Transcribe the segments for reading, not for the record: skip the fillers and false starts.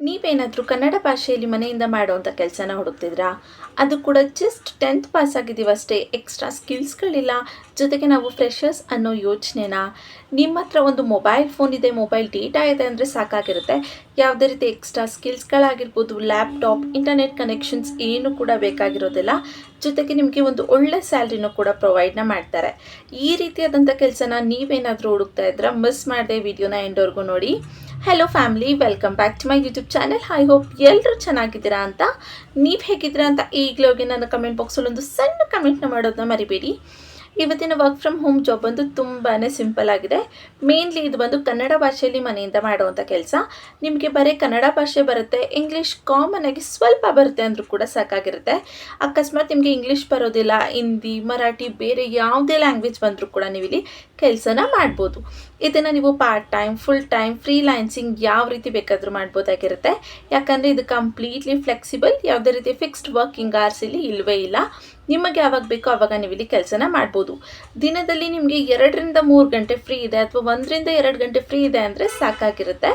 ನೀವೇನಾದರೂ ಕನ್ನಡ ಭಾಷೆಯಲ್ಲಿ ಮನೆಯಿಂದ ಮಾಡುವಂಥ ಕೆಲಸನ ಹುಡುಕ್ತಿದ್ರಾ? ಅದು ಕೂಡ ಜಸ್ಟ್ 10th ಪಾಸ್ ಆಗಿದ್ದೀವಷ್ಟೇ, ಎಕ್ಸ್ಟ್ರಾ ಸ್ಕಿಲ್ಸ್ಗಳಿಲ್ಲ, ಜೊತೆಗೆ ನಾವು ಫ್ರೆಷರ್ಸ್ ಅನ್ನೋ ಯೋಚನೆನಾ? ನಿಮ್ಮ ಹತ್ರ ಒಂದು ಮೊಬೈಲ್ ಫೋನ್ ಇದೆ, ಮೊಬೈಲ್ ಡೇಟಾ ಇದೆ ಅಂದರೆ ಸಾಕಾಗಿರುತ್ತೆ. ಯಾವುದೇ ರೀತಿ ಎಕ್ಸ್ಟ್ರಾ ಸ್ಕಿಲ್ಸ್ಗಳಾಗಿರ್ಬೋದು, ಲ್ಯಾಪ್ಟಾಪ್, ಇಂಟರ್ನೆಟ್ ಕನೆಕ್ಷನ್ಸ್ ಏನು ಕೂಡ ಬೇಕಾಗಿರೋದಿಲ್ಲ. ಜೊತೆಗೆ ನಿಮಗೆ ಒಂದು ಒಳ್ಳೆ ಸ್ಯಾಲ್ರಿನೂ ಕೂಡ ಪ್ರೊವೈಡ್ನ ಮಾಡ್ತಾರೆ. ಈ ರೀತಿಯಾದಂಥ ಕೆಲಸನ ನೀವೇನಾದರೂ ಹುಡುಕ್ತಾ ಇದ್ರಾ? ಮಿಸ್ ಮಾಡದೆ ವಿಡಿಯೋನ ಎಂಡ್ವರೆಗೂ ನೋಡಿ. Hello family, welcome back to my YouTube channel. I hope ಎಲ್ಲರೂ ಚೆನ್ನಾಗಿದ್ದೀರಾ ಅಂತ. ನೀವು ಹೇಗಿದ್ದೀರಾ ಅಂತ ಈಗಲೇ ಹೋಗಿ ನನ್ನ ಕಮೆಂಟ್ ಬಾಕ್ಸಲ್ಲಿ ಒಂದು ಸಣ್ಣ ಕಮೆಂಟ್ನ ಮಾಡೋದನ್ನ ಮರಿಬೇಡಿ. ಇವತ್ತಿನ ವರ್ಕ್ ಫ್ರಮ್ ಹೋಮ್ ಜಾಬ್ ಬಂದು ತುಂಬಾ ಸಿಂಪಲ್ ಆಗಿದೆ. ಮೇನ್ಲಿ ಇದು ಬಂದು ಕನ್ನಡ ಭಾಷೆಯಲ್ಲಿ ಮನೆಯಿಂದ ಮಾಡುವಂಥ ಕೆಲಸ. ನಿಮಗೆ ಬರೀ ಕನ್ನಡ ಭಾಷೆ ಬರುತ್ತೆ, ಇಂಗ್ಲೀಷ್ ಕಾಮನ್ ಆಗಿ ಸ್ವಲ್ಪ ಬರುತ್ತೆ ಅಂದರೂ ಕೂಡ ಸಾಕಾಗಿರುತ್ತೆ. ಅಕಸ್ಮಾತ್ ನಿಮಗೆ ಇಂಗ್ಲೀಷ್ ಬರೋದಿಲ್ಲ, ಹಿಂದಿ, ಮರಾಠಿ, ಬೇರೆ ಯಾವುದೇ ಲ್ಯಾಂಗ್ವೇಜ್ ಬಂದರೂ ಕೂಡ ನೀವು ಇಲ್ಲಿ ಕೆಲಸನ ಮಾಡ್ಬೋದು. ಇದನ್ನು ನೀವು part time, full time, freelancing ಯಾವ ರೀತಿ ಬೇಕಾದರೂ ಮಾಡ್ಬೋದಾಗಿರುತ್ತೆ. ಯಾಕಂದರೆ ಇದು ಕಂಪ್ಲೀಟ್ಲಿ ಫ್ಲೆಕ್ಸಿಬಲ್, ಯಾವುದೇ ರೀತಿ ಫಿಕ್ಸ್ಡ್ ವರ್ಕಿಂಗ್ ಅವರ್ಸ್ ಇಲ್ಲಿ ಇಲ್ಲವೇ ಇಲ್ಲ. ನಿಮಗೆ ಯಾವಾಗ ಬೇಕೋ ಆವಾಗ ನೀವು ಇಲ್ಲಿ ಕೆಲಸನ ಮಾಡ್ಬೋದು. ದಿನದಲ್ಲಿ ನಿಮಗೆ 2-3 ಗಂಟೆ ಫ್ರೀ ಇದೆ ಅಥವಾ 1-2 ಗಂಟೆ ಫ್ರೀ ಇದೆ ಅಂದರೆ ಸಾಕಾಗಿರುತ್ತೆ.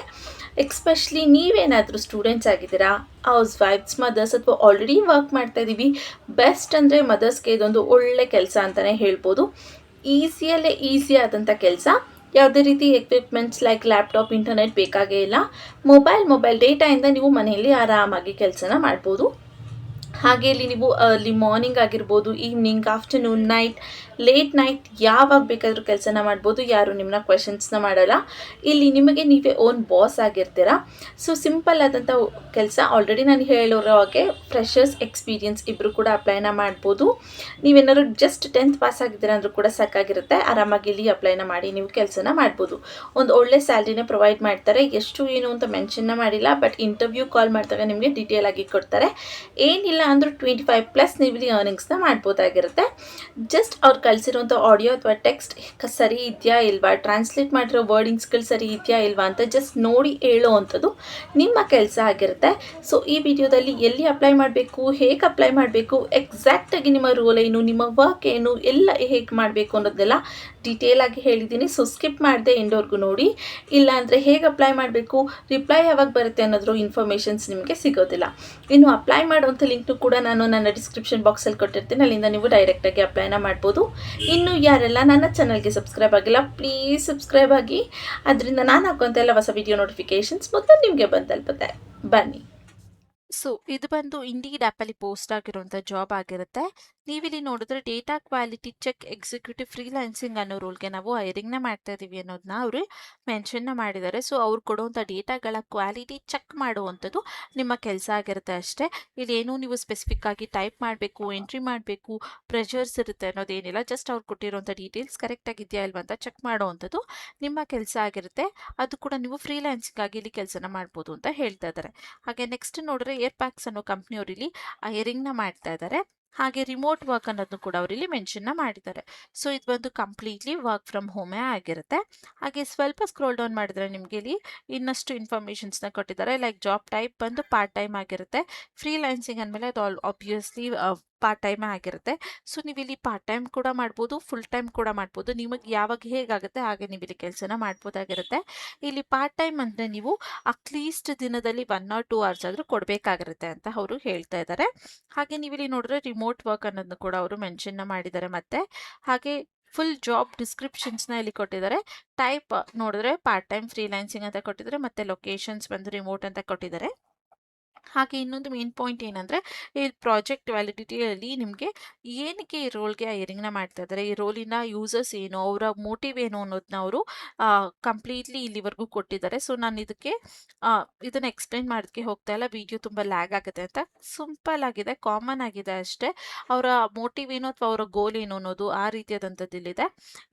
ಎಕ್ಸ್ಪೆಷಲಿ ನೀವೇನಾದರೂ ಸ್ಟೂಡೆಂಟ್ಸ್ ಆಗಿದ್ದೀರಾ, ಹೌಸ್ ವೈಫ್ಸ್, ಮದರ್ಸ್ ಅಥವಾ ಆಲ್ರೆಡಿ ವರ್ಕ್ ಮಾಡ್ತಾ ಇದ್ದೀವಿ, ಬೆಸ್ಟ್ ಅಂದರೆ ಮದರ್ಸ್ಗೆ ಇದೊಂದು ಒಳ್ಳೆ ಕೆಲಸ ಅಂತಲೇ ಹೇಳ್ಬೋದು. ಈಸಿಯಲ್ಲೇ ಈಸಿ ಆದಂಥ ಕೆಲಸ. ಯಾವುದೇ ರೀತಿ ಎಕ್ವಿಪ್ಮೆಂಟ್ಸ್ ಲೈಕ್ ಲ್ಯಾಪ್ಟಾಪ್, ಇಂಟರ್ನೆಟ್ ಬೇಕಾಗೇ ಇಲ್ಲ. ಮೊಬೈಲ್ ಡೇಟಾಯಿಂದ ನೀವು ಮನೆಯಲ್ಲಿ ಆರಾಮಾಗಿ ಕೆಲಸನ ಮಾಡ್ಬೋದು. ಹಾಗೆ ಇಲ್ಲಿ ನೀವು ಅರ್ಲಿ ಮಾರ್ನಿಂಗ್ ಆಗಿರ್ಬೋದು, evening, afternoon, night, late night ಯಾವಾಗ ಬೇಕಾದರೂ ಕೆಲಸನ ಮಾಡ್ಬೋದು. ಯಾರು ನಿಮ್ಮನ್ನ ಕ್ವೆಶನ್ಸ್ನ ಮಾಡಲ್ಲ. ಇಲ್ಲಿ ನಿಮಗೆ ನೀವೇ ಓನ್ ಬಾಸ್ ಆಗಿರ್ತೀರಾ. ಸೊ ಸಿಂಪಲ್ ಆದಂಥ ಕೆಲಸ. ಆಲ್ರೆಡಿ ನಾನು ಹೇಳಿರೋ ಹಾಗೆ ಫ್ರೆಷರ್ಸ್, ಎಕ್ಸ್ಪೀರಿಯನ್ಸ್ ಇಬ್ಬರು ಕೂಡ ಅಪ್ಲೈನ ಮಾಡ್ಬೋದು. ನೀವೇನಾದ್ರು ಜಸ್ಟ್ 10th ಪಾಸ್ ಆಗಿದ್ದೀರಾ ಅಂದರೂ ಕೂಡ ಸಾಕಾಗಿರುತ್ತೆ. ಆರಾಮಾಗಿ ಇಲ್ಲಿ ಅಪ್ಲೈನ ಮಾಡಿ ನೀವು ಕೆಲಸನ ಮಾಡ್ಬೋದು. ಒಂದು ಒಳ್ಳೆ ಸ್ಯಾಲ್ರಿನ ಪ್ರೊವೈಡ್ ಮಾಡ್ತಾರೆ. ಎಷ್ಟು ಏನು ಅಂತ ಮೆನ್ಷನ್ನ ಮಾಡಿಲ್ಲ, ಬಟ್ ಇಂಟರ್ವ್ಯೂ ಕಾಲ್ ಮಾಡಿದಾಗ ನಿಮಗೆ ಡೀಟೇಲ್ ಆಗಿ ಕೊಡ್ತಾರೆ. ಏನಿಲ್ಲ ಅಂದರೂ 25+ ನೀವು ಇಲ್ಲಿ ಅರ್ನಿಂಗ್ಸ್ನ ಮಾಡ್ಬೋದಾಗಿರುತ್ತೆ. ಜಸ್ಟ್ ಅವ್ರು ಕಳಿಸಿರುವಂಥ ಆಡಿಯೋ ಅಥವಾ ಟೆಕ್ಸ್ಟ್ ಸರಿ ಇದೆಯಾ ಇಲ್ವಾ, ಟ್ರಾನ್ಸ್ಲೇಟ್ ಮಾಡಿರೋ ವರ್ಡಿಂಗ್ಸ್ಗಳು ಸರಿ ಇದೆಯಾ ಇಲ್ವಾ ಅಂತ ಜಸ್ಟ್ ನೋಡಿ ಹೇಳೋ ಅಂಥದ್ದು ನಿಮ್ಮ ಕೆಲಸ ಆಗಿರುತ್ತೆ. ಸೊ ಈ ವಿಡಿಯೋದಲ್ಲಿ ಎಲ್ಲಿ ಅಪ್ಲೈ ಮಾಡಬೇಕು, ಹೇಗೆ ಅಪ್ಲೈ ಮಾಡಬೇಕು, ಎಕ್ಸಾಕ್ಟಾಗಿ ನಿಮ್ಮ ರೋಲ್ ಏನು, ನಿಮ್ಮ ವರ್ಕ್ ಏನು, ಎಲ್ಲ ಹೇಗೆ ಮಾಡಬೇಕು ಅನ್ನೋದೆಲ್ಲ ಡೀಟೇಲ್ ಆಗಿ ಹೇಳಿದ್ದೀನಿ. ಸೊ ಸ್ಕಿಪ್ ಮಾಡದೆ ಎಂಡವರೆಗೂ ನೋಡಿ. ಇಲ್ಲಾಂದರೆ ಹೇಗೆ ಅಪ್ಲೈ ಮಾಡಬೇಕು, ರಿಪ್ಲೈ ಯಾವಾಗ ಬರುತ್ತೆ ಅನ್ನೋದ್ರ ಇನ್ಫಾರ್ಮೇಷನ್ಸ್ ನಿಮಗೆ ಸಿಗೋದಿಲ್ಲ. ಇನ್ನು ಅಪ್ಲೈ ಮಾಡುವಂಥ ಲಿಂಕ್ನು ಕೂಡ ನಾನು ನನ್ನ ಡಿಸ್ಕ್ರಿಪ್ಷನ್ ಬಾಕ್ಸಲ್ಲಿ ಕೊಟ್ಟಿರ್ತೀನಿ. ಅಲ್ಲಿಂದ ನೀವು ಡೈರೆಕ್ಟಾಗಿ ಅಪ್ಲೈನ ಮಾಡ್ಬೋದು. ಇನ್ನು ಯಾರೆಲ್ಲ ನನ್ನ ಚಾನಲ್ಗೆ ಸಬ್ಸ್ಕ್ರೈಬ್ ಆಗಿಲ್ಲ, ಪ್ಲೀಸ್ ಸಬ್ಸ್ಕ್ರೈಬ್ ಆಗಿ. ಅದರಿಂದ ನಾನು ಹಾಕುವಂಥ ಎಲ್ಲ ಹೊಸ ವಿಡಿಯೋ ನೋಟಿಫಿಕೇಷನ್ಸ್ ಮೊದಲು ನಿಮಗೆ ಬಂದು ತಲುಪುತ್ತೆ. ಬನ್ನಿ. ಸೊ ಇದು ಬಂದು ಇಂಡೀಡ್ ಆ್ಯಪಲ್ಲಿ ಪೋಸ್ಟ್ ಆಗಿರುವಂಥ ಜಾಬ್ ಆಗಿರುತ್ತೆ. ನೀವಿಲ್ಲಿ ನೋಡಿದ್ರೆ data quality check executive freelancing ಅನ್ನೋ ರೋಲ್ಗೆ ನಾವು ಹೈರಿಂಗ್ನ ಮಾಡ್ತಾ ಇದ್ದೀವಿ ಅನ್ನೋದನ್ನ ಅವರು ಮೆನ್ಷನ್ನ ಮಾಡಿದ್ದಾರೆ. ಸೊ ಅವ್ರು ಕೊಡುವಂಥ ಡೇಟಾಗಳ ಕ್ವಾಲಿಟಿ ಚೆಕ್ ಮಾಡುವಂಥದ್ದು ನಿಮ್ಮ ಕೆಲಸ ಆಗಿರುತ್ತೆ ಅಷ್ಟೇ. ಇಲ್ಲೇನು ನೀವು ಸ್ಪೆಸಿಫಿಕ್ ಆಗಿ ಟೈಪ್ ಮಾಡಬೇಕು, ಎಂಟ್ರಿ ಮಾಡಬೇಕು, ಪ್ರೆಷರ್ಸ್ ಇರುತ್ತೆ ಅನ್ನೋದೇನಿಲ್ಲ. ಜಸ್ಟ್ ಅವ್ರು ಕೊಟ್ಟಿರುವಂಥ ಡೀಟೇಲ್ಸ್ ಕರೆಕ್ಟ್ ಆಗಿದೆಯಾ ಇಲ್ವಾ ಅಂತ ಚೆಕ್ ಮಾಡುವಂಥದ್ದು ನಿಮ್ಮ ಕೆಲಸ ಆಗಿರುತ್ತೆ. ಅದು ಕೂಡ ನೀವು ಫ್ರೀಲಾನ್ಸಿಂಗ್ ಆಗಿ ಇಲ್ಲಿ ಕೆಲಸನ ಮಾಡ್ಬೋದು ಅಂತ ಹೇಳ್ತಾ ಇದ್ದಾರೆ. ಹಾಗೆ ನೆಕ್ಸ್ಟ್ ನೋಡಿದ್ರೆ ಏರ್ ಪ್ಯಾಕ್ಸ್ ಅನ್ನೋ ಕಂಪ್ನಿಯವರು ಇಲ್ಲಿ ಹೈರಿಂಗ್ನ ಮಾಡ್ತಾ ಇದ್ದಾರೆ. ಹಾಗೆ ರಿಮೋಟ್ ವರ್ಕ್ ಅನ್ನೋದನ್ನು ಕೂಡ ಅವರಿಲ್ಲಿ ಮೆನ್ಷನ್ನ ಮಾಡಿದ್ದಾರೆ. ಸೊ ಇದು ಬಂದು ಕಂಪ್ಲೀಟ್ಲಿ ವರ್ಕ್ ಫ್ರಮ್ ಹೋಮೇ ಆಗಿರುತ್ತೆ. ಹಾಗೆ ಸ್ವಲ್ಪ ಸ್ಕ್ರೋಲ್ ಡೌನ್ ಮಾಡಿದ್ರೆ ನಿಮಗೆ ಇಲ್ಲಿ ಇನ್ನಷ್ಟು ಇನ್ಫಾರ್ಮೇಷನ್ಸ್ನ ಕೊಟ್ಟಿದ್ದಾರೆ. ಲೈಕ್ ಜಾಬ್ ಟೈಪ್ ಬಂದು ಪಾರ್ಟ್ ಟೈಮ್ ಆಗಿರುತ್ತೆ. ಫ್ರೀಲಾನ್ಸಿಂಗ್ ಅಂದಮೇಲೆ ಅದು ಆಬ್ವಿಯಸ್ಲಿ ಪಾರ್ಟ್ ಟೈಮೇ ಆಗಿರುತ್ತೆ. ಸೊ ನೀವು ಇಲ್ಲಿ ಪಾರ್ಟ್ ಟೈಮ್ ಕೂಡ ಮಾಡ್ಬೋದು, ಫುಲ್ ಟೈಮ್ ಕೂಡ ಮಾಡ್ಬೋದು. ನಿಮಗೆ ಯಾವಾಗ ಹೇಗಾಗುತ್ತೆ ಹಾಗೆ ನೀವು ಇಲ್ಲಿ ಕೆಲಸನ ಮಾಡ್ಬೋದಾಗಿರುತ್ತೆ. ಇಲ್ಲಿ ಪಾರ್ಟ್ ಟೈಮ್ ಅಂದರೆ ನೀವು ಅಟ್ಲೀಸ್ಟ್ ದಿನದಲ್ಲಿ 1 or 2 hours ಆದರೂ ಕೊಡಬೇಕಾಗಿರುತ್ತೆ ಅಂತ ಅವರು ಹೇಳ್ತಾ ಇದ್ದಾರೆ. ಹಾಗೆ ನೀವು ಇಲ್ಲಿ ನೋಡಿದ್ರೆ ರಿಮೋಟ್ ವರ್ಕ್ ಅನ್ನೋದನ್ನು ಕೂಡ ಅವರು ಮೆನ್ಷನ್ನ ಮಾಡಿದ್ದಾರೆ. ಮತ್ತೆ ಹಾಗೆ ಫುಲ್ ಜಾಬ್ ಡಿಸ್ಕ್ರಿಪ್ಷನ್ಸ್ನ ಇಲ್ಲಿ ಕೊಟ್ಟಿದ್ದಾರೆ. ಟೈಪ್ ನೋಡಿದ್ರೆ ಪಾರ್ಟ್ ಟೈಮ್ ಫ್ರೀಲಾನ್ಸಿಂಗ್ ಅಂತ ಕೊಟ್ಟಿದ್ದಾರೆ. ಮತ್ತೆ ಲೊಕೇಶನ್ಸ್ ಬಂದು ರಿಮೋಟ್ ಅಂತ ಕೊಟ್ಟಿದ್ದಾರೆ. ಹಾಗೆ ಇನ್ನೊಂದು ಮೇನ್ ಪಾಯಿಂಟ್ ಏನಂದರೆ ಈ ಪ್ರಾಜೆಕ್ಟ್ ವ್ಯಾಲಿಡಿಟಿಯಲ್ಲಿ ನಿಮಗೆ ಏನಕ್ಕೆ ಈ ರೋಲ್ಗೆ ಹೈರಿಂಗ್ನ ಮಾಡ್ತಾ ಇದ್ದಾರೆ, ಈ ರೋಲಿನ ಯೂಸರ್ಸ್ ಏನು, ಅವರ ಮೋಟಿವ್ ಏನು ಅನ್ನೋದನ್ನ ಅವರು ಕಂಪ್ಲೀಟ್ಲಿ ಇಲ್ಲಿವರೆಗೂ ಕೊಟ್ಟಿದ್ದಾರೆ. ಸೊ ನಾನು ಇದನ್ನು ಎಕ್ಸ್ಪ್ಲೈನ್ ಮಾಡೋದಕ್ಕೆ ಹೋಗ್ತಾ ಇಲ್ಲ, ವಿಡಿಯೋ ತುಂಬ ಲ್ಯಾಗ್ ಆಗುತ್ತೆ ಅಂತ. ಸಿಂಪಲ್ ಆಗಿದೆ, ಕಾಮನ್ ಆಗಿದೆ ಅಷ್ಟೇ. ಅವರ ಮೋಟಿವ್ ಏನು ಅಥವಾ ಅವರ ಗೋಲ್ ಏನು ಅನ್ನೋದು ಆ ರೀತಿಯಾದಂಥದ್ದು ಇಲ್ಲಿದೆ.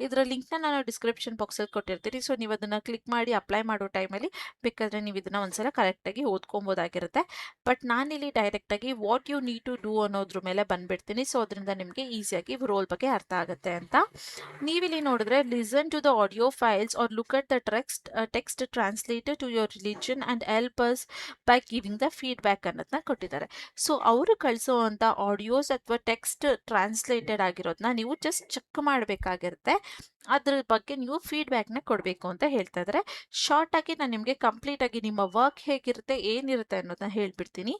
ಇದರ ಲಿಂಕ್ನ ನಾನು ಡಿಸ್ಕ್ರಿಪ್ಷನ್ ಬಾಕ್ಸಲ್ಲಿ ಕೊಟ್ಟಿರ್ತೀನಿ. ಸೊ ನೀವು ಅದನ್ನು ಕ್ಲಿಕ್ ಮಾಡಿ ಅಪ್ಲೈ ಮಾಡೋ ಟೈಮಲ್ಲಿ ಬೇಕಾದರೆ ನೀವು ಇದನ್ನು ಒಂದ್ಸಲ ಕರೆಕ್ಟಾಗಿ ಓದ್ಕೊಬೋದಾಗಿರುತ್ತೆ. ಬಟ್ ನಾನಿಲ್ಲಿ ಡೈರೆಕ್ಟಾಗಿ what you need to do ಅನ್ನೋದ್ರ ಮೇಲೆ ಬಂದುಬಿಡ್ತೀನಿ. ಸೊ ಅದರಿಂದ ನಿಮಗೆ ಈಸಿಯಾಗಿ ರೋಲ್ ಬಗ್ಗೆ ಅರ್ಥ ಆಗುತ್ತೆ ಅಂತ. ನೀವಿಲ್ಲಿ ನೋಡಿದ್ರೆ listen to the audio files or look at the text translator to your religion and help us by giving the feedback ಅನ್ನೋದನ್ನ ಕೊಟ್ಟಿದ್ದಾರೆ. ಸೊ ಅವರು ಕಳಿಸೋವಂಥ ಆಡಿಯೋಸ್ ಅಥವಾ ಟೆಕ್ಸ್ಟ್ ಟ್ರಾನ್ಸ್ಲೇಟೆಡ್ ಆಗಿರೋದನ್ನ ನೀವು ಜಸ್ಟ್ ಚೆಕ್ ಮಾಡಬೇಕಾಗಿರುತ್ತೆ. ಅದ್ರ ಬಗ್ಗೆ ನೀವು ಫೀಡ್ಬ್ಯಾಕ್ನ ಕೊಡಬೇಕು ಅಂತ ಹೇಳ್ತಾ ಇದ್ದಾರೆ. ಶಾರ್ಟ್ ಆಗಿ ನಾನು ನಿಮಗೆ ಕಂಪ್ಲೀಟ್ ಆಗಿ ನಿಮ್ಮ ವರ್ಕ್ ಹೇಗಿರುತ್ತೆ ಏನಿರುತ್ತೆ ಅನ್ನೋದನ್ನ ಹೇಳ್ಬಿಡ್ತೀನಿ.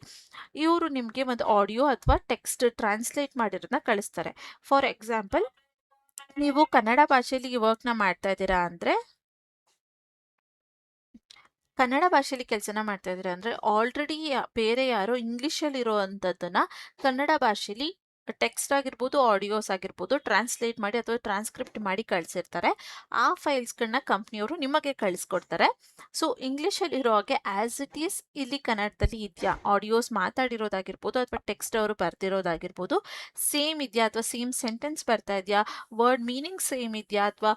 ಇವರು ನಿಮಗೆ ಒಂದು ಆಡಿಯೋ ಅಥವಾ ಟೆಕ್ಸ್ಟ್ ಟ್ರಾನ್ಸ್ಲೇಟ್ ಮಾಡಿರೋದನ್ನ ಕಳಿಸ್ತಾರೆ. ಫಾರ್ ಎಕ್ಸಾಂಪಲ್, ನೀವು ಕನ್ನಡ ಭಾಷೆಯಲ್ಲಿ ಈ ವರ್ಕ್ನ ಮಾಡ್ತಾ ಇದ್ದೀರಾ ಅಂದರೆ, ಕನ್ನಡ ಭಾಷೆಯಲ್ಲಿ ಕೆಲಸನ ಮಾಡ್ತಾ ಇದ್ದೀರಾ ಅಂದರೆ ಆಲ್ರೆಡಿ ಬೇರೆ ಯಾರೋ ಇಂಗ್ಲೀಷಲ್ಲಿ ಇರೋವಂಥದ್ದನ್ನ ಕನ್ನಡ ಭಾಷೆಯಲ್ಲಿ ಟೆಕ್ಸ್ಟ್ ಆಗಿರ್ಬೋದು, ಆಡಿಯೋಸ್ ಆಗಿರ್ಬೋದು ಟ್ರಾನ್ಸ್ಲೇಟ್ ಮಾಡಿ ಅಥವಾ ಟ್ರಾನ್ಸ್ಕ್ರಿಪ್ಟ್ ಮಾಡಿ ಕಳಿಸಿರ್ತಾರೆ. ಆ ಫೈಲ್ಸ್ಗಳನ್ನ ಕಂಪ್ನಿಯವರು ನಿಮಗೆ ಕಳಿಸ್ಕೊಡ್ತಾರೆ. ಸೊ ಇಂಗ್ಲೀಷಲ್ಲಿ ಇರೋ ಹಾಗೆ ಆಸ್ ಇಟ್ ಈಸ್ ಇಲ್ಲಿ ಕನ್ನಡದಲ್ಲಿ ಇದೆಯಾ, ಆಡಿಯೋಸ್ ಮಾತಾಡಿರೋದಾಗಿರ್ಬೋದು ಅಥವಾ ಟೆಕ್ಸ್ಟ್ ಅವರು ಬರ್ದಿರೋದಾಗಿರ್ಬೋದು ಸೇಮ್ ಇದೆಯಾ, ಅಥವಾ ಸೇಮ್ ಸೆಂಟೆನ್ಸ್ ಬರ್ತಾ ಇದೆಯಾ, ವರ್ಡ್ ಮೀನಿಂಗ್ ಸೇಮ್ ಇದೆಯಾ, ಅಥವಾ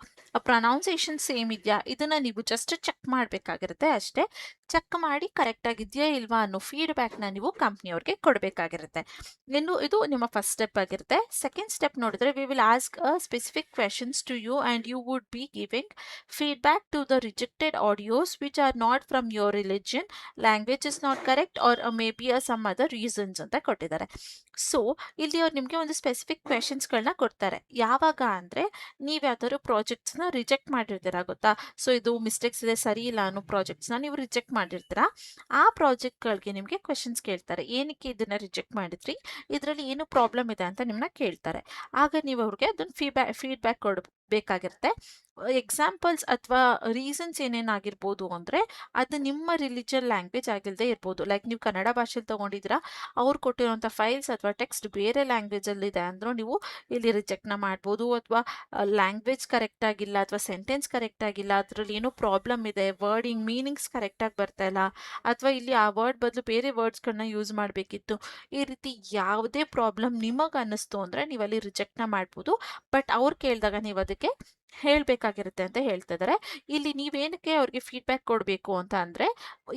ಪ್ರೊನೌನ್ಸಿಯೇಷನ್ ಸೇಮ್ ಇದೆಯಾ, ಇದನ್ನ ನೀವು ಜಸ್ಟ್ ಚೆಕ್ ಮಾಡಬೇಕಾಗಿರುತ್ತೆ ಅಷ್ಟೇ. ಚೆಕ್ ಮಾಡಿ ಕರೆಕ್ಟ್ ಆಗಿದೆಯಾ ಇಲ್ವಾ ಅನ್ನೋ ಫೀಡ್ಬ್ಯಾಕ್ನ ನೀವು ಕಂಪ್ನಿಯವ್ರಿಗೆ ಕೊಡಬೇಕಾಗಿರುತ್ತೆ. ಇನ್ನು ಇದು ನಿಮ್ಮ ಫಸ್ಟ್ ಸ್ಟೆಪ್ ಆಗಿರುತ್ತೆ. ಸೆಕೆಂಡ್ ಸ್ಟೆಪ್ ನೋಡಿದ್ರೆ, we will ask a specific questions to you and you would be giving feedback to the rejected audios which are not from your religion, language is not correct or maybe some other reasons ಅಂತ ಕೊಟ್ಟಿದ್ದಾರೆ. So ಇಲ್ಲಿ ಅವ್ರು ನಿಮಗೆ ಒಂದು specific ಕ್ವೆಶನ್ಸ್ಗಳನ್ನ ಕೊಡ್ತಾರೆ. ಯಾವಾಗ ಅಂದರೆ, ನೀವು ಯಾವ್ದಾದ್ರು ಪ್ರಾಜೆಕ್ಟ್ಸ್ನ ರಿಜೆಕ್ಟ್ ಮಾಡಿರ್ತೀರಾ ಗೊತ್ತಾ. ಸೊ ಇದು ಮಿಸ್ಟೇಕ್ಸ್ ಇದೆ, ಸರಿ ಇಲ್ಲ ಅನ್ನೋ ಪ್ರಾಜೆಕ್ಟ್ಸ್ನ ನೀವು ರಿಜೆಕ್ಟ್ ಮಾಡಿರ್ತೀರಾ. ಆ ಪ್ರಾಜೆಕ್ಟ್ಗಳಿಗೆ ನಿಮಗೆ ಕ್ವೆಶನ್ಸ್ ಕೇಳ್ತಾರೆ. ಏನಕ್ಕೆ ಇದನ್ನ ರಿಜೆಕ್ಟ್ ಮಾಡಿದ್ರಿ, ಇದರಲ್ಲಿ ಏನು ಪ್ರಾಬ್ಲಮ್ ಇದೆ ಅಂತ ನಿಮ್ಮನ್ನ ಕೇಳ್ತಾರೆ. ಆಗ ನೀವು ಅವ್ರಿಗೆ ಅದನ್ನು ಫೀಡ್ಬ್ಯಾಕ್ ಕೊಡಬೇಕಾಗಿರುತ್ತೆ. ಎಕ್ಸಾಂಪಲ್ಸ್ ಅಥವಾ ರೀಸನ್ಸ್ ಏನೇನಾಗಿರ್ಬೋದು ಅಂದರೆ, ಅದು ನಿಮ್ಮ ರಿಲಿಜನ್ ಲ್ಯಾಂಗ್ವೇಜ್ ಆಗಿಲ್ಲದೆ ಇರ್ಬೋದು. ಲೈಕ್ ನೀವು ಕನ್ನಡ ಭಾಷೆಯಲ್ಲಿ ತೊಗೊಂಡಿದ್ದೀರಾ, ಅವ್ರು ಕೊಟ್ಟಿರೋಂಥ ಫೈಲ್ಸ್ ಅಥವಾ ಟೆಕ್ಸ್ಟ್ ಬೇರೆ ಲ್ಯಾಂಗ್ವೇಜಲ್ಲಿದೆ ಅಂದರೂ ನೀವು ಇಲ್ಲಿ ರಿಜೆಕ್ಟ್ನ ಮಾಡ್ಬೋದು. ಅಥವಾ ಲ್ಯಾಂಗ್ವೇಜ್ ಕರೆಕ್ಟ್ ಆಗಿಲ್ಲ ಅಥವಾ ಸೆಂಟೆನ್ಸ್ ಕರೆಕ್ಟ್ ಆಗಿಲ್ಲ, ಅದರಲ್ಲಿ ಏನೋ ಪ್ರಾಬ್ಲಮ್ ಇದೆ, ವರ್ಡಿಂಗ್ ಮೀನಿಂಗ್ಸ್ ಕರೆಕ್ಟಾಗಿ ಬರ್ತಾ ಇಲ್ಲ, ಅಥವಾ ಇಲ್ಲಿ ಆ ವರ್ಡ್ ಬದಲು ಬೇರೆ ವರ್ಡ್ಸ್ಗಳನ್ನ ಯೂಸ್ ಮಾಡಬೇಕಿತ್ತು. ಈ ರೀತಿ ಯಾವುದೇ ಪ್ರಾಬ್ಲಮ್ ನಿಮಗೆ ಅನ್ನಿಸ್ತು ಅಂದರೆ ನೀವು ಅಲ್ಲಿ ರಿಜೆಕ್ಟ್ನ ಮಾಡ್ಬೋದು. ಬಟ್ ಅವ್ರು ಕೇಳಿದಾಗ ನೀವು ಅದಕ್ಕೆ ಹೇಳಬೇಕಾಗಿರುತ್ತೆ ಅಂತ ಹೇಳ್ತಾ ಇದ್ದಾರೆ. ಇಲ್ಲಿ ನೀವೇನಕ್ಕೆ ಅವ್ರಿಗೆ ಫೀಡ್ಬ್ಯಾಕ್ ಕೊಡಬೇಕು ಅಂತ ಅಂದರೆ,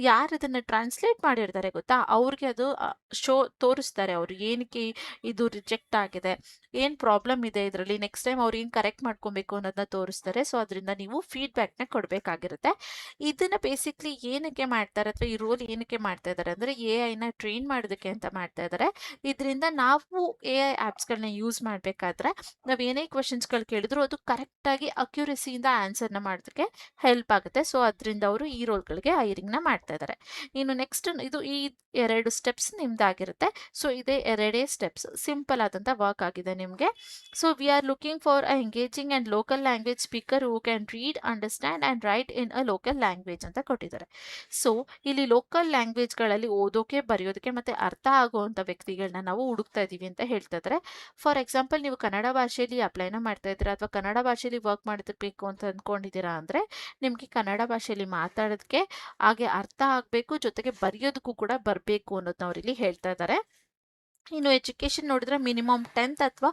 ಯಾರು ಇದನ್ನು ಟ್ರಾನ್ಸ್ಲೇಟ್ ಮಾಡಿರ್ತಾರೆ ಗೊತ್ತಾ, ಅವ್ರಿಗೆ ಅದು ತೋರಿಸ್ತಾರೆ ಅವರು ಏನಕ್ಕೆ ಇದು ರಿಜೆಕ್ಟ್ ಆಗಿದೆ, ಏನು ಪ್ರಾಬ್ಲಮ್ ಇದೆ ಇದರಲ್ಲಿ, ನೆಕ್ಸ್ಟ್ ಟೈಮ್ ಅವ್ರು ಏನು ಕರೆಕ್ಟ್ ಮಾಡ್ಕೊಬೇಕು ಅನ್ನೋದನ್ನ ತೋರಿಸ್ತಾರೆ. ಸೊ ಅದರಿಂದ ನೀವು ಫೀಡ್ಬ್ಯಾಕ್ನ ಕೊಡಬೇಕಾಗಿರುತ್ತೆ. ಇದನ್ನು ಬೇಸಿಕ್ಲಿ ಏನಕ್ಕೆ ಮಾಡ್ತಾರೆ ಅಥವಾ ಈ ರೋಲ್ ಏನಕ್ಕೆ ಮಾಡ್ತಾ ಇದ್ದಾರೆ ಅಂದರೆ, AI ಟ್ರೈನ್ ಮಾಡೋದಕ್ಕೆ ಅಂತ ಮಾಡ್ತಾ ಇದ್ದಾರೆ. ಇದರಿಂದ ನಾವು AI ಆ್ಯಪ್ಸ್ಗಳನ್ನ ಯೂಸ್ ಮಾಡಬೇಕಾದ್ರೆ ನಾವು ಏನೇ ಕ್ವೆಶನ್ಸ್ಗಳು ಕೇಳಿದ್ರು ಅದು ಕರೆಕ್ಟಾಗಿ ಅಕ್ಯುರೆಸಿಯಿಂದ ಆನ್ಸರ್ನ ಮಾಡೋದಕ್ಕೆ ಹೆಲ್ಪ್ ಆಗುತ್ತೆ. ಸೊ ಅದರಿಂದ ಅವರು ಈ ರೋಲ್ಗಳಿಗೆ ಹೈರಿಂಗ್ನ ಮಾಡ್ತಾ ಇದ್ದಾರೆ. ಇನ್ನು ನೆಕ್ಸ್ಟ್ ಇದು ಈ 2 ಸ್ಟೆಪ್ಸ್ ನಿಮ್ದಾಗಿರುತ್ತೆ. ಸೊ ಇದೇ 2 ಸ್ಟೆಪ್ಸ್, ಸಿಂಪಲ್ ಆದಂಥ ವರ್ಕ್ ಆಗಿದೆ ನಿಮಗೆ. So we are looking for a engaging and local language speaker who can read, understand and right in a local language ಅಂತ ಕೊಟ್ಟಿದ್ದಾರೆ. ಸೊ ಇಲ್ಲಿ ಲೋಕಲ್ ಲ್ಯಾಂಗ್ವೇಜ್ಗಳಲ್ಲಿ ಓದೋಕೆ, ಬರೆಯೋದಕ್ಕೆ ಮತ್ತು ಅರ್ಥ ಆಗುವಂಥ ವ್ಯಕ್ತಿಗಳನ್ನ ನಾವು ಹುಡುಕ್ತಾ ಇದ್ದೀವಿ ಅಂತ ಹೇಳ್ತಾ ಇದ್ದಾರೆ. ಫಾರ್ ಎಕ್ಸಾಂಪಲ್, ನೀವು ಕನ್ನಡ ಭಾಷೆಯಲ್ಲಿ ಅಪ್ಲೈನ ಮಾಡ್ತಾ ಇದ್ದೀರಾ ಅಥವಾ ಕನ್ನಡ ಭಾಷೆಯಲ್ಲಿ ವರ್ಕ್ ಮಾಡೋದಕ್ಕೆ ಅಂತ ಅಂದ್ಕೊಂಡಿದ್ದೀರಾ ಅಂದರೆ, ನಿಮಗೆ ಕನ್ನಡ ಭಾಷೆಯಲ್ಲಿ ಮಾತಾಡೋದಕ್ಕೆ ಹಾಗೆ ಅರ್ಥ ಆಗಬೇಕು, ಜೊತೆಗೆ ಬರೆಯೋದಕ್ಕೂ ಕೂಡ ಬರಬೇಕು ಅನ್ನೋದನ್ನ ಅವರಿಲ್ಲಿ ಹೇಳ್ತಾ ಇದ್ದಾರೆ. ಇನ್ನು ಎಜುಕೇಷನ್ ನೋಡಿದ್ರೆ ಮಿನಿಮಮ್ 10th ಅಥವಾ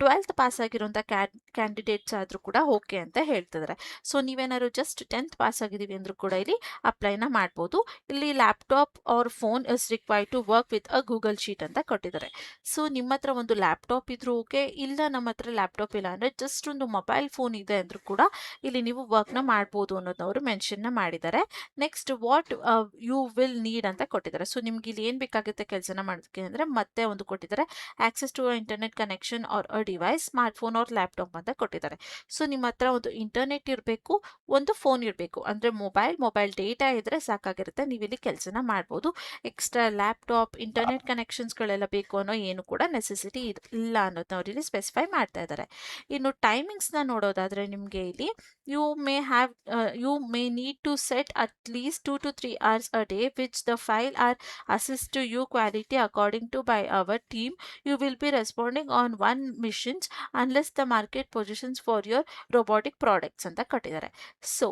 12th ಪಾಸ್ ಆಗಿರುವಂಥ ಕ್ಯಾಂಡಿಡೇಟ್ಸ್ ಆದರೂ ಕೂಡ ಓಕೆ ಅಂತ ಹೇಳ್ತಿದ್ದಾರೆ. ಸೊ ನೀವೇನಾದ್ರು ಜಸ್ಟ್ 10th ಪಾಸ್ ಆಗಿದ್ದೀವಿ ಅಂದರೂ ಕೂಡ ಇಲ್ಲಿ ಅಪ್ಲೈನ ಮಾಡ್ಬೋದು. ಇಲ್ಲಿ laptop or phone is required to work with a Google sheet ಅಂತ ಕೊಟ್ಟಿದ್ದಾರೆ. ಸೊ ನಿಮ್ಮ ಹತ್ರ ಒಂದು ಲ್ಯಾಪ್ಟಾಪ್ ಇದ್ರೂ ಓಕೆ, ಇಲ್ಲ ನಮ್ಮ ಹತ್ರ ಲ್ಯಾಪ್ಟಾಪ್ ಇಲ್ಲ ಅಂದರೆ ಜಸ್ಟ್ ಒಂದು ಮೊಬೈಲ್ ಫೋನ್ ಇದೆ ಅಂದರೂ ಕೂಡ ಇಲ್ಲಿ ನೀವು ವರ್ಕ್ನ ಮಾಡ್ಬೋದು ಅನ್ನೋದನ್ನ ಅವರು ಮೆನ್ಷನ್ನ ಮಾಡಿದ್ದಾರೆ. Next what you will need ಅಂತ ಕೊಟ್ಟಿದ್ದಾರೆ. ಸೊ ನಿಮ್ಗೆ ಇಲ್ಲಿ ಏನು ಬೇಕಾಗುತ್ತೆ ಕೆಲಸನ ಮಾಡೋದಕ್ಕೆ ಅಂದರೆ, ಮತ್ತೆ ಒಂದು ಕೊಟ್ಟಿದ್ದಾರೆ, access to internet connection or device, smartphone or laptop ಅಂತ ಕೊಟ್ಟಿದ್ದಾರೆ. ಸೊ ನಿಮ್ಮ ಹತ್ರ ಒಂದು ಇಂಟರ್ನೆಟ್ ಇರಬೇಕು, ಒಂದು ಫೋನ್ ಇರಬೇಕು, ಅಂದರೆ ಮೊಬೈಲ್ ಡೇಟಾ ಇದ್ರೆ ಸಾಕಾಗಿರುತ್ತೆ, ನೀವು ಇಲ್ಲಿ ಕೆಲಸನ ಮಾಡ್ಬೋದು. ಎಕ್ಸ್ಟ್ರಾ ಲ್ಯಾಪ್ಟಾಪ್, ಇಂಟರ್ನೆಟ್ ಕನೆಕ್ಷನ್ಸ್ಗಳೆಲ್ಲ ಬೇಕು ಅನ್ನೋ ಏನು ಕೂಡ ನೆಸೆಸಿಟಿ ಇಲ್ಲ ಅನ್ನೋದನ್ನ ಅವ್ರು ಇಲ್ಲಿ ಸ್ಪೆಸಿಫೈ ಮಾಡ್ತಾ ಇದ್ದಾರೆ. ಇನ್ನು ಟೈಮಿಂಗ್ಸ್ನ ನೋಡೋದಾದರೆ ನಿಮಗೆ ಇಲ್ಲಿ you may need to set at least 2 to 3 hours a day which the file are assessed to you quality according to by our team. You will be responding on one missions unless the market positions for your robotic products ಅಂತ ಕೊಟ್ಟಿದ್ದಾರೆ. So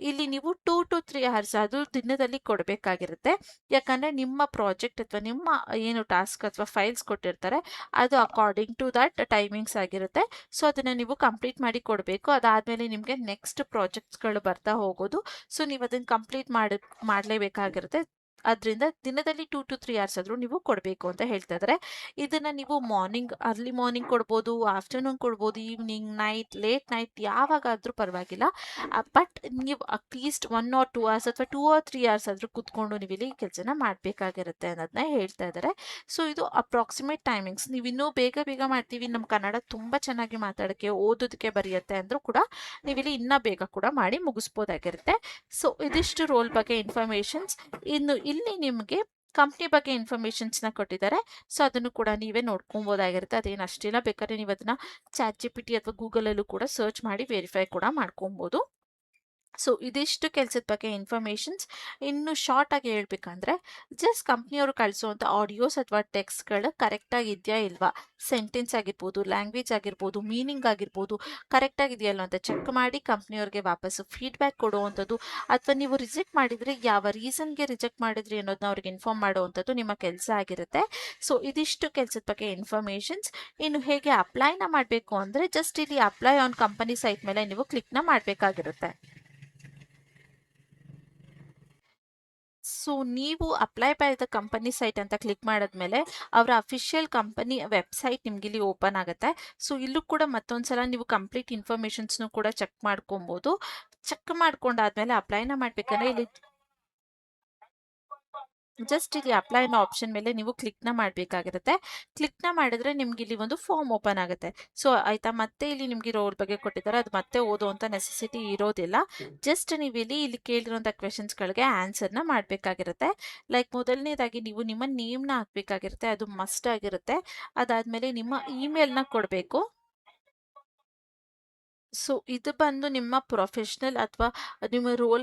ಇಲ್ಲಿ ನೀವು 2 to 3 hours ಅದು ದಿನದಲ್ಲಿ ಕೊಡಬೇಕಾಗಿರುತ್ತೆ. ಯಾಕಂದರೆ ನಿಮ್ಮ project ಅಥವಾ ನಿಮ್ಮ ಏನು ಟಾಸ್ಕ್ ಅಥವಾ ಫೈಲ್ಸ್ ಕೊಟ್ಟಿರ್ತಾರೆ ಅದು ಅಕಾರ್ಡಿಂಗ್ ಟು ದಟ್ ಟೈಮಿಂಗ್ಸ್ ಆಗಿರುತ್ತೆ. ಸೊ ಅದನ್ನು ನೀವು ಕಂಪ್ಲೀಟ್ ಮಾಡಿ ಕೊಡಬೇಕು. ಅದಾದಮೇಲೆ ನಿಮಗೆ ನೆಕ್ಸ್ಟ್ ಪ್ರಾಜೆಕ್ಟ್ಸ್ಗಳು ಬರ್ತಾ ಹೋಗೋದು. ಸೊ ನೀವು ಅದನ್ನು ಕಂಪ್ಲೀಟ್ ಮಾಡಲೇಬೇಕಾಗಿರುತ್ತೆ. ಅದರಿಂದ ದಿನದಲ್ಲಿ 2 to 3 ಅವರ್ಸ್ ಆದರೂ ನೀವು ಕೊಡಬೇಕು ಅಂತ ಹೇಳ್ತಾ ಇದ್ದಾರೆ. ಇದನ್ನು ನೀವು ಅರ್ಲಿ ಮಾರ್ನಿಂಗ್ ಕೊಡ್ಬೋದು, ಆಫ್ಟರ್ನೂನ್ ಕೊಡ್ಬೋದು, ಈವ್ನಿಂಗ್, ನೈಟ್, ಲೇಟ್ ನೈಟ್ ಯಾವಾಗಾದರೂ ಪರವಾಗಿಲ್ಲ. ಬಟ್ ನೀವು ಅಟ್ಲೀಸ್ಟ್ 1 or 2 ಅವರ್ಸ್ ಅಥವಾ 2 or 3 ಅವರ್ಸ್ ಆದರೂ ಕೂತ್ಕೊಂಡು ನೀವು ಇಲ್ಲಿ ಕೆಲಸನ ಮಾಡಬೇಕಾಗಿರುತ್ತೆ ಅನ್ನೋದನ್ನ ಹೇಳ್ತಾ ಇದ್ದಾರೆ. ಸೊ ಇದು ಅಪ್ರಾಕ್ಸಿಮೇಟ್ ಟೈಮಿಂಗ್ಸ್. ನೀವು ಇನ್ನೂ ಬೇಗ ಬೇಗ ಮಾಡ್ತೀವಿ, ನಮ್ಮ ಕನ್ನಡ ತುಂಬ ಚೆನ್ನಾಗಿ ಮಾತಾಡೋಕ್ಕೆ, ಓದೋದಕ್ಕೆ, ಬರೆಯುತ್ತೆ ಅಂದರೂ ಕೂಡ ನೀವಿಲ್ಲಿ ಇನ್ನೂ ಬೇಗ ಕೂಡ ಮಾಡಿ ಮುಗಿಸ್ಬೋದಾಗಿರುತ್ತೆ. ಸೊ ಇದಿಷ್ಟು ರೋಲ್ ಬಗ್ಗೆ ಇನ್ಫಾರ್ಮೇಷನ್ಸ್. ಇನ್ನು ಇಲ್ಲಿ ನಿಮಗೆ ಕಂಪ್ನಿ ಬಗ್ಗೆ ಇನ್ಫಾರ್ಮೇಷನ್ಸ್ನ ಕೊಟ್ಟಿದ್ದಾರೆ. ಸೊ ಅದನ್ನು ಕೂಡ ನೀವೇ ನೋಡ್ಕೊಬೋದಾಗಿರುತ್ತೆ. ಅದೇನು ಅಷ್ಟಿಲ್ಲ, ಬೇಕಾದ್ರೆ ನೀವು ಅದನ್ನ ChatGPT ಅಥವಾ ಗೂಗಲಲ್ಲೂ ಕೂಡ ಸರ್ಚ್ ಮಾಡಿ ವೆರಿಫೈ ಕೂಡ ಮಾಡ್ಕೊಬೋದು. ಸೊ ಇದಿಷ್ಟು ಕೆಲಸದ ಬಗ್ಗೆ ಇನ್ಫಾರ್ಮೇಷನ್ಸ್. ಇನ್ನು ಶಾರ್ಟ್ ಆಗಿ ಹೇಳ್ಬೇಕಂದ್ರೆ ಜಸ್ಟ್ ಕಂಪ್ನಿಯವರು ಕಳಿಸುವಂಥ ಆಡಿಯೋಸ್ ಅಥವಾ ಟೆಕ್ಸ್ಟ್ಗಳು ಕರೆಕ್ಟಾಗಿ ಇದೆಯಾ ಇಲ್ವಾ, ಸೆಂಟೆನ್ಸ್ ಆಗಿರ್ಬೋದು, ಲ್ಯಾಂಗ್ವೇಜ್ ಆಗಿರ್ಬೋದು, ಮೀನಿಂಗ್ ಆಗಿರ್ಬೋದು, ಕರೆಕ್ಟಾಗಿ ಇದೆಯಲ್ಲ ಅಂತ ಚೆಕ್ ಮಾಡಿ ಕಂಪ್ನಿಯವ್ರಿಗೆ ವಾಪಸ್ಸು ಫೀಡ್ಬ್ಯಾಕ್ ಕೊಡುವಂಥದ್ದು, ಅಥವಾ ನೀವು ರಿಜೆಕ್ಟ್ ಮಾಡಿದರೆ ಯಾವ ರೀಸನ್ಗೆ ರಿಜೆಕ್ಟ್ ಮಾಡಿದ್ರಿ ಅನ್ನೋದನ್ನ ಅವ್ರಿಗೆ ಇನ್ಫಾರ್ಮ್ ಮಾಡುವಂಥದ್ದು ನಿಮ್ಮ ಕೆಲಸ ಆಗಿರುತ್ತೆ. ಸೊ ಇದಿಷ್ಟು ಕೆಲಸದ ಬಗ್ಗೆ ಇನ್ಫಾರ್ಮೇಷನ್ಸ್. ಇನ್ನು ಹೇಗೆ ಅಪ್ಲೈನ ಮಾಡಬೇಕು ಅಂದರೆ ಜಸ್ಟ್ ಇಲ್ಲಿ ಅಪ್ಲೈ ಆನ್ ಕಂಪನಿ ಸೈಟ್ ಮೇಲೆ ನೀವು ಕ್ಲಿಕ್ನ ಮಾಡಬೇಕಾಗಿರುತ್ತೆ. ಸೊ ನೀವು apply by the company site ಅಂತ ಕ್ಲಿಕ್ ಮಾಡಿದ್ಮೇಲೆ ಅವರ ಅಫಿಷಿಯಲ್ ಕಂಪನಿ ವೆಬ್ಸೈಟ್ ನಿಮ್ಗೆ ಇಲ್ಲಿ ಓಪನ್ ಆಗುತ್ತೆ. ಸೊ ಇಲ್ಲೂ ಕೂಡ ಮತ್ತೊಂದ್ಸಲ ನೀವು ಕಂಪ್ಲೀಟ್ ಇನ್ಫಾರ್ಮೇಷನ್ಸ್ನು ಕೂಡ ಚೆಕ್ ಮಾಡ್ಕೊಬೋದು. ಚೆಕ್ ಮಾಡ್ಕೊಂಡಾದ್ಮೇಲೆ ಅಪ್ಲೈನ ಮಾಡ್ಬೇಕಂದ್ರೆ ಇಲ್ಲಿ ಜಸ್ಟ್ ಇಲ್ಲಿ ಅಪ್ಲೈ ಅನ್ನೋ ಆಪ್ಷನ್ ಮೇಲೆ ನೀವು ಕ್ಲಿಕ್ನ ಮಾಡಬೇಕಾಗಿರುತ್ತೆ. ಕ್ಲಿಕ್ನ ಮಾಡಿದ್ರೆ ನಿಮ್ಗೆ ಇಲ್ಲಿ ಒಂದು ಫಾರ್ಮ್ ಓಪನ್ ಆಗುತ್ತೆ. ಸೊ ಆಯ್ತಾ, ಮತ್ತೆ ಇಲ್ಲಿ ನಿಮ್ಗೆ ರೋಲ್ ಬಗ್ಗೆ ಕೊಟ್ಟಿದ್ದಾರೆ, ಅದು ಮತ್ತೆ ಓದುವಂಥ ನೆಸೆಸಿಟಿ ಇರೋದಿಲ್ಲ. ಜಸ್ಟ್ ನೀವು ಇಲ್ಲಿ ಕೇಳಿರುವಂಥ ಕ್ವೆಶನ್ಸ್ಗಳಿಗೆ ಆನ್ಸರ್ನ ಮಾಡಬೇಕಾಗಿರುತ್ತೆ. ಲೈಕ್ ಮೊದಲನೇದಾಗಿ ನೀವು ನಿಮ್ಮ ನೇಮ್ನ ಹಾಕಬೇಕಾಗಿರುತ್ತೆ, ಅದು ಮಸ್ಟ್ ಆಗಿರುತ್ತೆ. ಅದಾದಮೇಲೆ ನಿಮ್ಮ ಇಮೇಲ್ನ ಕೊಡಬೇಕು. ಸೊ ಇದು ಬಂದು ನಿಮ್ಮ ಪ್ರೊಫೆಷ್ನಲ್ ಅಥವಾ ನಿಮ್ಮ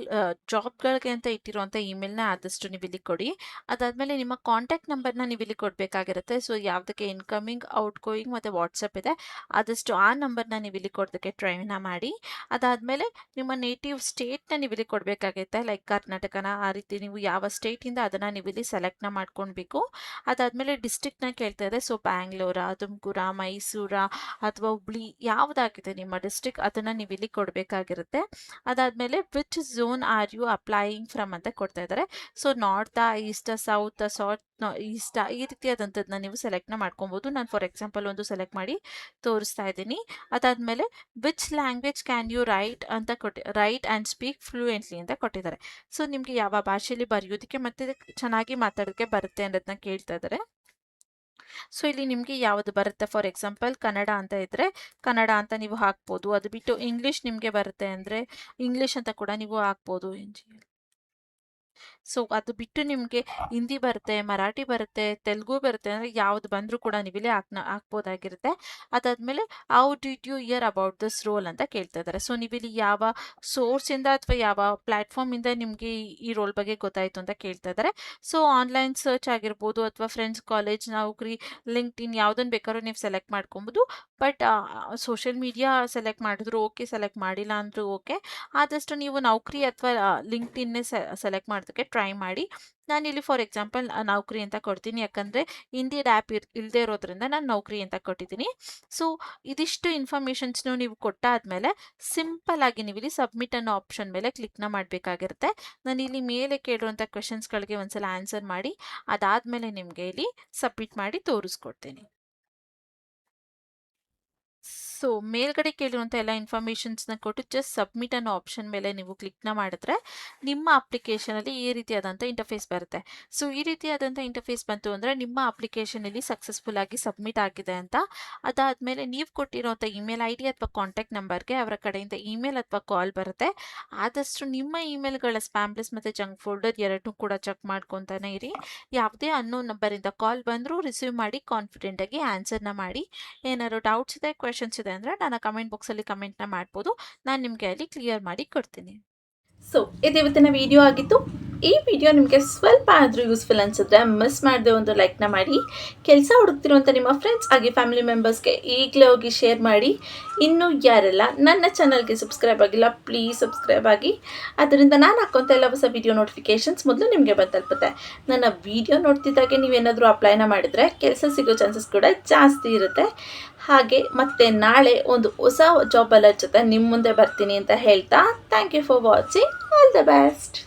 ಜಾಬ್ಗಳಿಗೆ ಅಂತ ಇಟ್ಟಿರುವಂಥ ಇಮೇಲ್ನ ಆದಷ್ಟು ನೀವು ಇಲ್ಲಿ ಕೊಡಿ. ಅದಾದಮೇಲೆ ನಿಮ್ಮ ಕಾಂಟ್ಯಾಕ್ಟ್ ನಂಬರ್ನ ನೀವು ಇಲ್ಲಿ ಕೊಡಬೇಕಾಗಿರುತ್ತೆ. ಸೊ ಯಾವುದಕ್ಕೆ ಇನ್ಕಮಿಂಗ್, ಔಟ್ ಗೋಯಿಂಗ್ ಮತ್ತು ವಾಟ್ಸಪ್ ಇದೆ, ಆದಷ್ಟು ಆ ನಂಬರ್ನ ನೀವು ಇಲ್ಲಿ ಕೊಡೋದಕ್ಕೆ ಟ್ರೈನ ಮಾಡಿ. ಅದಾದಮೇಲೆ ನಿಮ್ಮ ನೇಟಿವ್ ಸ್ಟೇಟ್ನ ನೀವು ಇಲ್ಲಿ ಕೊಡಬೇಕಾಗುತ್ತೆ, ಲೈಕ್ ಕರ್ನಾಟಕನ, ಆ ರೀತಿ ನೀವು ಯಾವ ಸ್ಟೇಟಿಂದ ಅದನ್ನು ನೀವು ಇಲ್ಲಿ ಸೆಲೆಕ್ಟ್ನ ಮಾಡ್ಕೊಳ್ಬೇಕು. ಅದಾದಮೇಲೆ ಡಿಸ್ಟ್ರಿಕ್ಟ್ನ ಕೇಳ್ತಾ ಇದೆ. ಸೊ ಬ್ಯಾಂಗ್ಳೂರ, ತುಮಕೂರ, ಮೈಸೂರ ಅಥವಾ ಹುಬ್ಳಿ ಯಾವುದಾಗಿದೆ ನಿಮ್ಮ ಡಿಸ್ಟ್ರಿಕ್ಟ್ ಅದನ್ನ ನೀವು ಇಲ್ಲಿ ಕೊಡಬೇಕಾಗಿರುತ್ತೆ. ಅದಾದಮೇಲೆ which zone are you applying from ಅಂತ ಕೊಡ್ತಾ ಇದ್ದಾರೆ. So north, east, south, east, ಈ ರೀತಿಯಾದಂಥದ್ದನ್ನ ನೀವು ಸೆಲೆಕ್ಟ್ನ ಮಾಡ್ಕೊಬೋದು. ನಾನು ಫಾರ್ ಎಕ್ಸಾಂಪಲ್ ಒಂದು ಸೆಲೆಕ್ಟ್ ಮಾಡಿ ತೋರಿಸ್ತಾ ಇದ್ದೀನಿ. ಅದಾದಮೇಲೆ which language can you write and speak fluently ಅಂತ ಕೊಟ್ಟಿದ್ದಾರೆ. ಸೊ ನಿಮಗೆ ಯಾವ ಭಾಷೆಯಲ್ಲಿ ಬರೆಯೋದಕ್ಕೆ ಮತ್ತು ಚೆನ್ನಾಗಿ ಮಾತಾಡೋಕ್ಕೆ ಬರುತ್ತೆ ಅನ್ನೋದನ್ನ ಕೇಳ್ತಾ ಇದ್ದಾರೆ. ಸೊ ಇಲ್ಲಿ ನಿಮಗೆ ಯಾವುದು ಬರುತ್ತೆ, ಫಾರ್ ಎಕ್ಸಾಂಪಲ್ ಕನ್ನಡ ಅಂತ ಇದ್ದರೆ ಕನ್ನಡ ಅಂತ ನೀವು ಹಾಕ್ಬೋದು. ಅದು ಬಿಟ್ಟು ಇಂಗ್ಲೀಷ್ ನಿಮಗೆ ಬರುತ್ತೆ ಅಂದರೆ ಇಂಗ್ಲೀಷ್ ಅಂತ ಕೂಡ ನೀವು ಹಾಕ್ಬೋದು. ಸೊ ಅದು ಬಿಟ್ಟು ನಿಮಗೆ ಹಿಂದಿ ಬರುತ್ತೆ, ಮರಾಠಿ ಬರುತ್ತೆ, ತೆಲುಗು ಬರುತ್ತೆ ಅಂದರೆ ಯಾವ್ದು ಬಂದರೂ ಕೂಡ ನೀವು ಇಲ್ಲಿ ಹಾಕ್ಬೋದಾಗಿರುತ್ತೆ. ಅದಾದಮೇಲೆ how did you hear about this role ಅಂತ ಕೇಳ್ತಾ ಇದ್ದಾರೆ. ಸೊ ನೀವಿಲ್ಲಿ ಯಾವ ಸೋರ್ಸಿಂದ ಅಥವಾ ಯಾವ ಪ್ಲ್ಯಾಟ್ಫಾರ್ಮಿಂದ ನಿಮಗೆ ಈ ರೋಲ್ ಬಗ್ಗೆ ಗೊತ್ತಾಯಿತು ಅಂತ ಕೇಳ್ತಾ ಇದ್ದಾರೆ. ಸೊ ಆನ್ಲೈನ್ ಸರ್ಚ್ ಆಗಿರ್ಬೋದು ಅಥವಾ ಫ್ರೆಂಡ್ಸ್, ಕಾಲೇಜ್, ನೌಕರಿ, ಲಿಂಕ್ಡ್ಇನ್ ಯಾವುದನ್ನು ಬೇಕಾದ್ರೂ ನೀವು ಸೆಲೆಕ್ಟ್ ಮಾಡ್ಕೊಬೋದು. ಬಟ್ ಸೋಷಿಯಲ್ ಮೀಡಿಯಾ ಸೆಲೆಕ್ಟ್ ಮಾಡಿದ್ರು ಓಕೆ, ಸೆಲೆಕ್ಟ್ ಮಾಡಿಲ್ಲ ಅಂದರೂ ಓಕೆ. ಆದಷ್ಟು ನೀವು ನೌಕರಿ ಅಥವಾ ಲಿಂಕ್ಡ್ಇನ್ನೇ ಸೆಲೆಕ್ಟ್ ಮಾಡೋದಕ್ಕೆ ಟ್ರೈ ಮಾಡಿ. ನಾನಿಲ್ಲಿ ಫಾರ್ ಎಕ್ಸಾಂಪಲ್ ನೌಕರಿ ಅಂತ ಕೊಡ್ತೀನಿ, ಯಾಕಂದರೆ ಇಂಡಿಯನ್ ಆ್ಯಪ್ ಇಲ್ಲದೆ ಇರೋದ್ರಿಂದ ನಾನು ನೌಕರಿ ಅಂತ ಕೊಟ್ಟಿದ್ದೀನಿ. ಸೊ ಇದಿಷ್ಟು ಇನ್ಫಾರ್ಮೇಷನ್ಸ್ನು ನೀವು ಕೊಟ್ಟಾದ್ಮೇಲೆ ಸಿಂಪಲ್ ಆಗಿ ನೀವು ಇಲ್ಲಿ ಸಬ್ಮಿಟ್ ಅನ್ನೋ ಆಪ್ಷನ್ ಮೇಲೆ ಕ್ಲಿಕ್ನ ಮಾಡಬೇಕಾಗಿರುತ್ತೆ. ನಾನು ಇಲ್ಲಿ ಮೇಲೆ ಕೇಳಿರುವಂಥ ಕ್ವೆಶನ್ಸ್ಗಳಿಗೆ ಒಂದ್ಸಲ ಆನ್ಸರ್ ಮಾಡಿ ಅದಾದಮೇಲೆ ನಿಮಗೆ ಇಲ್ಲಿ ಸಬ್ಮಿಟ್ ಮಾಡಿ ತೋರಿಸ್ಕೊಡ್ತೀನಿ. ಸೊ ಮೇಲ್ಗಡೆ ಕೇಳಿರುವಂಥ ಎಲ್ಲ ಇನ್ಫಾರ್ಮೇಷನ್ಸ್ನ ಕೊಟ್ಟು ಜಸ್ಟ್ ಸಬ್ಮಿಟ್ ಅನ್ನೋ ಆಪ್ಷನ್ ಮೇಲೆ ನೀವು ಕ್ಲಿಕ್ನ ಮಾಡಿದ್ರೆ ನಿಮ್ಮ ಅಪ್ಲಿಕೇಶನಲ್ಲಿ ಈ ರೀತಿಯಾದಂಥ ಇಂಟರ್ಫೇಸ್ ಬರುತ್ತೆ. ಸೊ ಈ ರೀತಿಯಾದಂಥ ಇಂಟರ್ಫೇಸ್ ಬಂತು ಅಂದರೆ ನಿಮ್ಮ ಅಪ್ಲಿಕೇಶನಲ್ಲಿ ಸಕ್ಸಸ್ಫುಲ್ ಆಗಿ ಸಬ್ಮಿಟ್ ಆಗಿದೆ ಅಂತ. ಅದಾದಮೇಲೆ ನೀವು ಕೊಟ್ಟಿರೋಂಥ ಇಮೇಲ್ ID ಅಥವಾ ಕಾಂಟ್ಯಾಕ್ಟ್ ನಂಬರ್ಗೆ ಅವರ ಕಡೆಯಿಂದ ಇಮೇಲ್ ಅಥವಾ ಕಾಲ್ ಬರುತ್ತೆ. ಆದಷ್ಟು ನಿಮ್ಮ ಇಮೇಲ್ಗಳ ಸ್ಪ್ಯಾಮ್ಲೆಸ್ ಮತ್ತು ಜಂಕ್ ಫೋಲ್ಡರ್ ಎರಡನ್ನೂ ಕೂಡ ಚೆಕ್ ಮಾಡ್ಕೊತಾನೆ ಇರಿ. ಯಾವುದೇ ಅನ್ನೋನ್ ನಂಬರಿಂದ ಕಾಲ್ ಬಂದರೂ ರಿಸೀವ್ ಮಾಡಿ ಕಾನ್ಫಿಡೆಂಟಾಗಿ ಆನ್ಸರ್ನ ಮಾಡಿ. ಏನಾದ್ರು ಡೌಟ್ಸ್ ಇದೆ, ಕ್ವೆಶನ್ಸ್ ಇದೆ ಅಂದರೆ ನಾನು ಕಮೆಂಟ್ ಬಾಕ್ಸಲ್ಲಿ ಕಮೆಂಟ್ನ ಮಾಡ್ಬೋದು, ನಾನು ನಿಮಗೆ ಅಲ್ಲಿ ಕ್ಲಿಯರ್ ಮಾಡಿ ಕೊಡ್ತೀನಿ. ಸೊ ಇದು ಇವತ್ತಿನ ವಿಡಿಯೋ ಆಗಿತ್ತು. ಈ ವಿಡಿಯೋ ನಿಮಗೆ ಸ್ವಲ್ಪ ಆದರೂ ಯೂಸ್ಫುಲ್ ಅನಿಸಿದ್ರೆ ಮಿಸ್ ಮಾಡದೆ ಒಂದು ಲೈಕ್ನ ಮಾಡಿ. ಕೆಲಸ ಹುಡುಕ್ತಿರುವಂಥ ನಿಮ್ಮ ಫ್ರೆಂಡ್ಸ್ ಆಗಿ ಫ್ಯಾಮಿಲಿ ಮೆಂಬರ್ಸ್ಗೆ ಈಗಲೇ ಹೋಗಿ ಶೇರ್ ಮಾಡಿ. ಇನ್ನೂ ಯಾರೆಲ್ಲ ನನ್ನ ಚಾನಲ್ಗೆ ಸಬ್ಸ್ಕ್ರೈಬ್ ಆಗಿಲ್ಲ ಪ್ಲೀಸ್ ಸಬ್ಸ್ಕ್ರೈಬ್ ಆಗಿ. ಅದರಿಂದ ನಾನು ಹಾಕೋಂಥ ಎಲ್ಲ ಹೊಸ ವಿಡಿಯೋ ನೋಟಿಫಿಕೇಷನ್ಸ್ ಮೊದಲು ನಿಮಗೆ ಬಂದು ತಲುಪುತ್ತೆ. ನನ್ನ ವಿಡಿಯೋ ನೋಡ್ತಿದ್ದಾಗೆ ನೀವೇನಾದರೂ ಅಪ್ಲೈನ ಮಾಡಿದರೆ ಕೆಲಸ ಸಿಗೋ ಚಾನ್ಸಸ್ ಕೂಡ ಜಾಸ್ತಿ ಇರುತ್ತೆ. ಹಾಗೆ ಮತ್ತೆ ನಾಳೆ ಒಂದು ಹೊಸ ಜಾಬ್ ಅಲರ್ಟ್ ಜೊತೆ ನಿಮ್ಮ ಮುಂದೆ ಬರ್ತೀನಿ ಅಂತ ಹೇಳ್ತಾ thank you for watching. All the best.